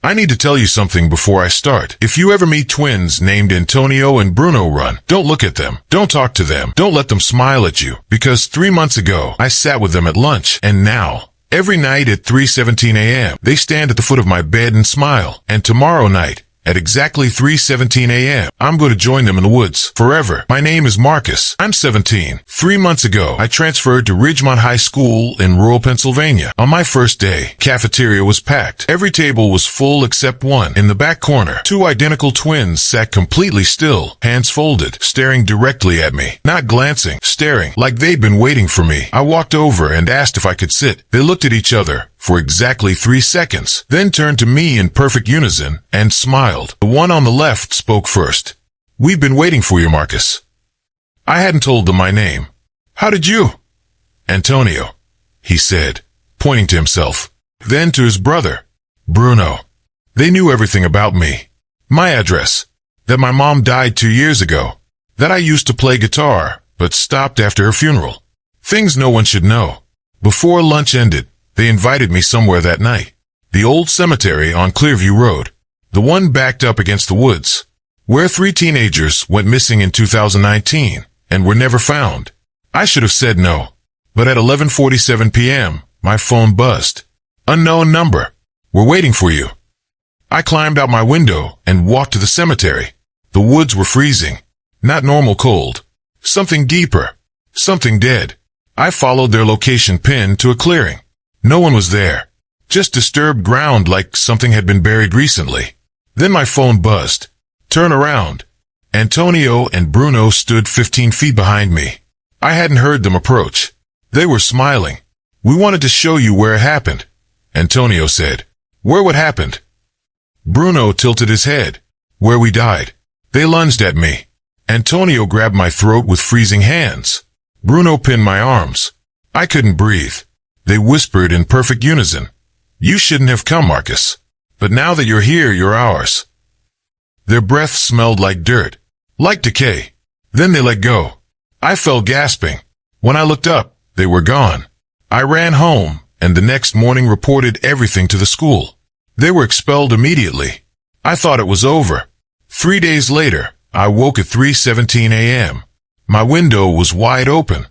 I need to tell you something before I start. If you ever meet twins named Antonio and Bruno, run. Don't look at them. Don't talk to them. Don't let them smile at you. Because 3 months ago, I sat with them at lunch, and now, every night at 3:17 a.m., they stand at the foot of my bed and smile. And tomorrow night, at exactly 3:17 a.m., I'm going to join them in the woods forever. My name is Marcus. I'm 17. 3 months ago, I transferred to Ridgemont High School in rural Pennsylvania. On my first day, cafeteria was packed. Every table was full except one. In the back corner, two identical twins sat completely still, hands folded, staring directly at me. Not glancing, staring, like they'd been waiting for me. I walked over and asked if I could sit. They looked at each other for exactly 3 seconds, then turned to me in perfect unison and smiled. The one on the left spoke first. "We've been waiting for you, Marcus." I hadn't told them my name. "How did you?" "Antonio," he said, pointing to himself. Then to his brother, Bruno. They knew everything about me. My address, that my mom died 2 years ago, that I used to play guitar, but stopped after her funeral. Things no one should know. Before lunch ended, they invited me somewhere that night. The old cemetery on Clearview Road. The one backed up against the woods, where 3 teenagers went missing in 2019 and were never found. I should have said no. But at 11:47 p.m., my phone buzzed. "Unknown number. We're waiting for you." I climbed out my window and walked to the cemetery. The woods were freezing. Not normal cold. Something deeper. Something dead. I followed their location pin to a clearing. No one was there. Just disturbed ground like something had been buried recently. Then my phone buzzed. Turn around. Antonio and Bruno stood 15 feet behind me. I hadn't heard them approach. They were smiling. "We wanted to show you where it happened," Antonio said. "Where what happened?" Bruno tilted his head. "Where we died." They lunged at me. Antonio grabbed my throat with freezing hands. Bruno pinned my arms. I couldn't breathe. They whispered in perfect unison. "You shouldn't have come, Marcus. But now that you're here, you're ours." Their breath smelled like dirt, like decay. Then they let go. I fell gasping. When I looked up, they were gone. I ran home, and the next morning reported everything to the school. They were expelled immediately. I thought it was over. 3 days later, I woke at 3:17 a.m. My window was wide open.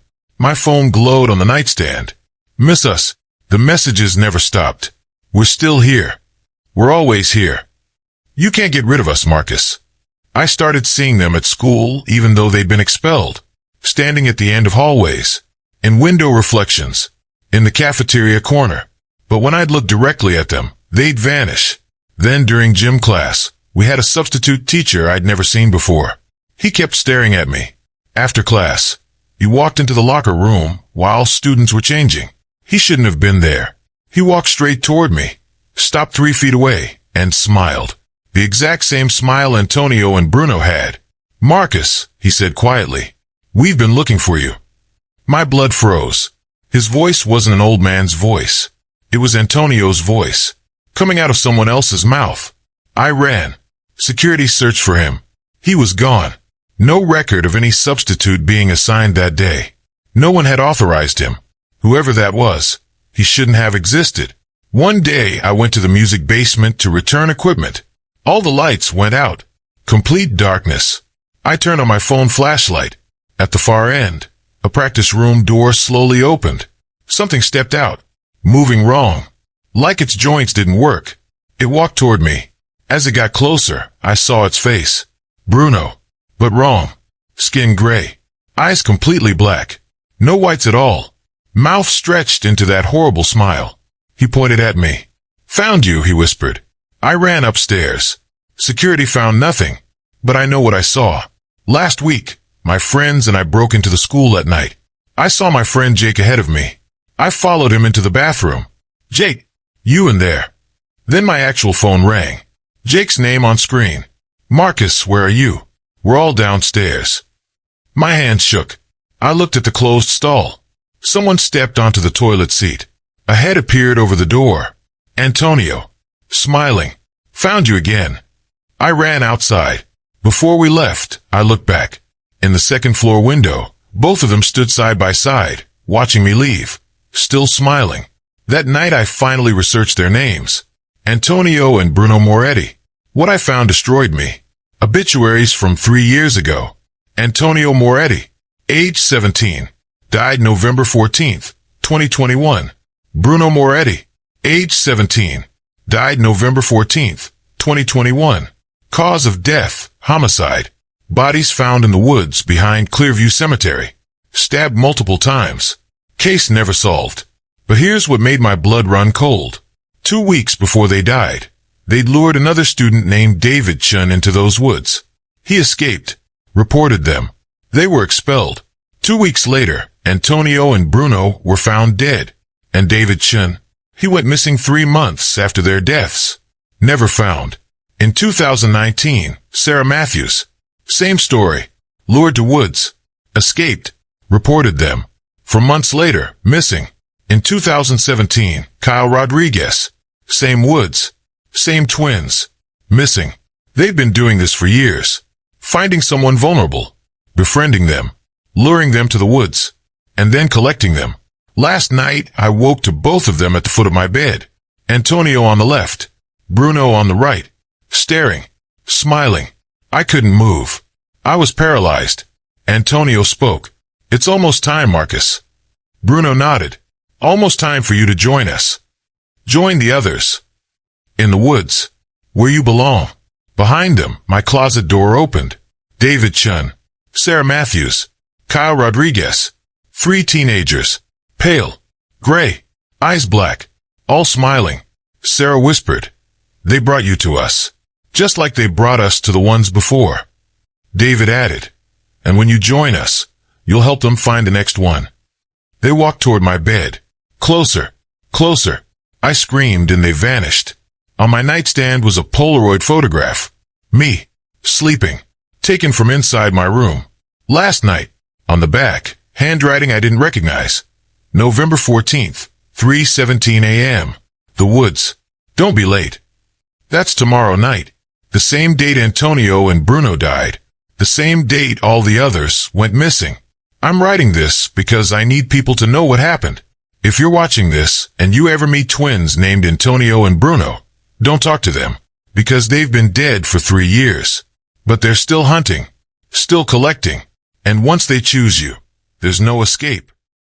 My phone glowed on the nightstand. "Miss us." The messages never stopped. "We're still here. We're always here. You can't get rid of us, Marcus." I started seeing them at school even though they'd been expelled, standing at the end of hallways, in window reflections, in the cafeteria corner. But when I'd look directly at them, they'd vanish. Then during gym class, we had a substitute teacher I'd never seen before. He kept staring at me. After class, he walked into the locker room while students were changing. He shouldn't have been there. He walked straight toward me, stopped 3 feet away, and smiled. The exact same smile Antonio and Bruno had. "Marcus," he said quietly, "we've been looking for you." My blood froze. His voice wasn't an old man's voice. It was Antonio's voice, coming out of someone else's mouth. I ran. Security searched for him. He was gone. No record of any substitute being assigned that day. No one had authorized him. Whoever that was, he shouldn't have existed. One day, I went to the music basement to return equipment. All the lights went out. Complete darkness. I turned on my phone flashlight. At the far end, a practice room door slowly opened. Something stepped out, moving wrong, like its joints didn't work. It walked toward me. As it got closer, I saw its face. Bruno, but wrong. Skin gray. Eyes completely black. No whites at all. Mouth stretched into that horrible smile. He pointed at me. "Found you," he whispered. I ran upstairs. Security found nothing, but I know what I saw. Last week, my friends and I broke into the school at night. I saw my friend Jake ahead of me. I followed him into the bathroom. "Jake, you in there." Then my actual phone rang. Jake's name on screen. "Marcus, where are you?" "We're all downstairs." My hand shook. I looked at the closed stall. Someone stepped onto the toilet seat. A head appeared over the door. Antonio, smiling. "Found you again." I ran outside. Before we left, I looked back. In the second floor window, both of them stood side by side, watching me leave, still smiling. That night I finally researched their names. Antonio and Bruno Moretti. What I found destroyed me. Obituaries from 3 years ago. Antonio Moretti, age 17, died November 14th, 2021. Bruno Moretti, age 17, died November 14th, 2021. Cause of death, homicide. Bodies found in the woods behind Clearview Cemetery. Stabbed multiple times. Case never solved. But here's what made my blood run cold. 2 weeks before they died, they'd lured another student named David Chun into those woods. He escaped, reported them. They were expelled. 2 weeks later, Antonio and Bruno were found dead. And David Chun, he went missing 3 months after their deaths. Never found. In 2019, Sarah Matthews, same story. Lured to woods. Escaped. Reported them. For months later, missing. In 2017, Kyle Rodriguez, same woods. Same twins. Missing. They've been doing this for years. Finding someone vulnerable. Befriending them. Luring them to the woods. And then collecting them. Last night, I woke to both of them at the foot of my bed. Antonio on the left. Bruno on the right. Staring. Smiling. I couldn't move. I was paralyzed. Antonio spoke. It's almost time, Marcus. Bruno nodded. Almost time for you to join us. Join the others. In the woods. Where you belong. Behind them, my closet door opened. David Chun. Sarah Matthews. Kyle Rodriguez. 3 teenagers. Pale. Gray. Eyes black. All smiling. Sarah whispered. They brought you to us. Just like they brought us to the ones before. David added. And when you join us, you'll help them find the next one. They walked toward my bed. Closer. Closer. I screamed and they vanished. On my nightstand was a Polaroid photograph. Me. Sleeping. Taken from inside my room. Last night. On the back. Handwriting I didn't recognize. November 14th. 3:17 a.m. The woods. Don't be late. That's tomorrow night. The same date Antonio and Bruno died. The same date all the others went missing. I'm writing this because I need people to know what happened. If you're watching this and you ever meet twins named Antonio and Bruno, don't talk to them because they've been dead for 3 years. But they're still hunting, still collecting, and once they choose you, there's no escape.